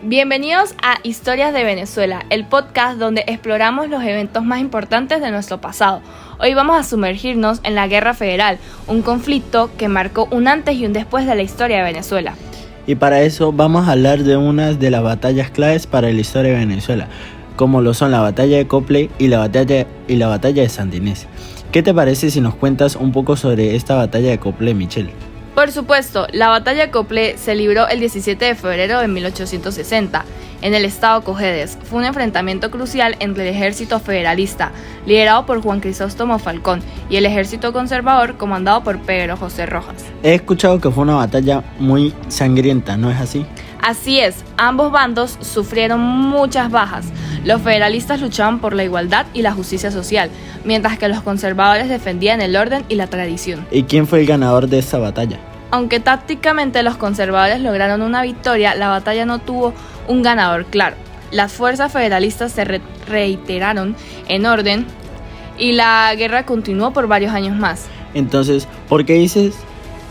Bienvenidos a Historias de Venezuela, el podcast donde exploramos los eventos más importantes de nuestro pasado. Hoy vamos a sumergirnos en la Guerra Federal, un conflicto que marcó un antes y un después de la historia de Venezuela. Y para eso vamos a hablar de una de las batallas claves para la historia de Venezuela, como lo son la batalla de Copley y la batalla de Santa Inés. ¿Qué te parece si nos cuentas un poco sobre esta batalla de Copley, Michelle? Por supuesto, la batalla de Copley se libró el 17 de febrero de 1860 en el estado Cojedes. Fue un enfrentamiento crucial entre el ejército federalista, liderado por Juan Crisóstomo Falcón, y el ejército conservador, comandado por Pedro José Rojas. He escuchado que fue una batalla muy sangrienta, ¿no es así? Así es, ambos bandos sufrieron muchas bajas. Los federalistas luchaban por la igualdad y la justicia social, mientras que los conservadores defendían el orden y la tradición. ¿Y quién fue el ganador de esta batalla? Aunque tácticamente los conservadores lograron una victoria, la batalla no tuvo un ganador claro. Las fuerzas federalistas se reiteraron en orden y la guerra continuó por varios años más. Entonces, ¿por qué dices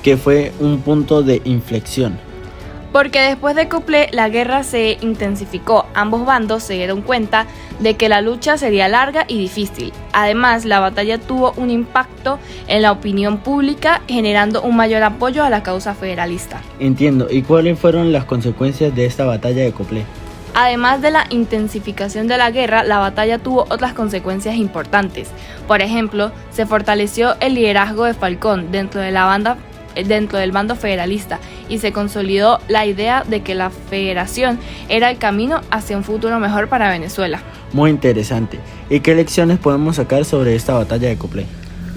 que fue un punto de inflexión? Porque después de Copley la guerra se intensificó, ambos bandos se dieron cuenta de que la lucha sería larga y difícil. Además, la batalla tuvo un impacto en la opinión pública, generando un mayor apoyo a la causa federalista. Entiendo, ¿y cuáles fueron las consecuencias de esta batalla de Copley? Además de la intensificación de la guerra, la batalla tuvo otras consecuencias importantes. Por ejemplo, se fortaleció el liderazgo de Falcón dentro del bando federalista y se consolidó la idea de que la federación era el camino hacia un futuro mejor para Venezuela. Muy interesante. ¿Y qué lecciones podemos sacar sobre esta batalla de Copley?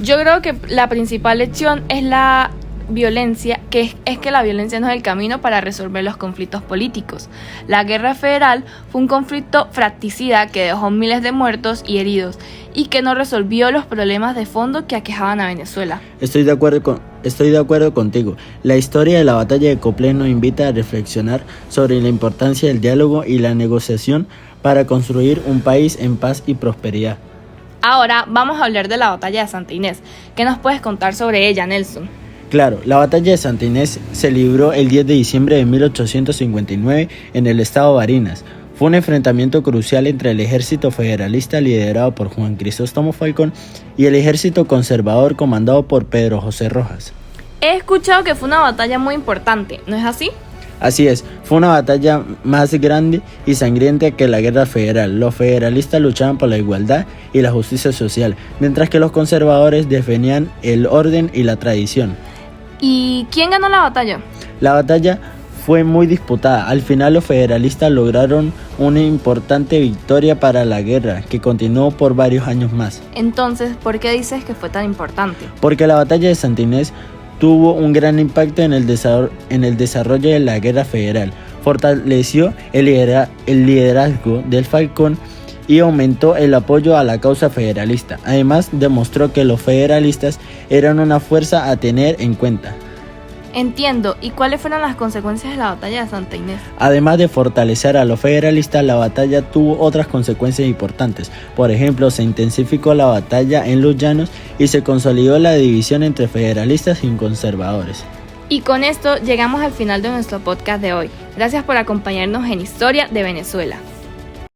Yo creo que la principal lección es la violencia, que es que la violencia no es el camino para resolver los conflictos políticos. La guerra federal fue un conflicto fratricida que dejó miles de muertos y heridos y que no resolvió los problemas de fondo que aquejaban a Venezuela. Estoy de acuerdo contigo. La historia de la batalla de Copley nos invita a reflexionar sobre la importancia del diálogo y la negociación para construir un país en paz y prosperidad. Ahora vamos a hablar de la batalla de Santa Inés. ¿Qué nos puedes contar sobre ella, Nelson? Claro, la batalla de Santa Inés se libró el 10 de diciembre de 1859 en el estado Barinas. Fue un enfrentamiento crucial entre el ejército federalista liderado por Juan Crisóstomo Falcón y el ejército conservador comandado por Pedro José Rojas. He escuchado que fue una batalla muy importante, ¿no es así? Así es, fue una batalla más grande y sangrienta que la guerra federal. Los federalistas luchaban por la igualdad y la justicia social, mientras que los conservadores defendían el orden y la tradición. ¿Y quién ganó la batalla? La batalla fue muy disputada. Al final los federalistas lograron una importante victoria para la guerra, que continuó por varios años más. Entonces, ¿por qué dices que fue tan importante? Porque la batalla de Santa Inés tuvo un gran impacto en el desarrollo de la guerra federal. Fortaleció el liderazgo del Falcón y aumentó el apoyo a la causa federalista. Además, demostró que los federalistas eran una fuerza a tener en cuenta. Entiendo. ¿Y cuáles fueron las consecuencias de la batalla de Santa Inés? Además de fortalecer a los federalistas, la batalla tuvo otras consecuencias importantes. Por ejemplo, se intensificó la batalla en los llanos y se consolidó la división entre federalistas y conservadores. Y con esto llegamos al final de nuestro podcast de hoy. Gracias por acompañarnos en Historia de Venezuela.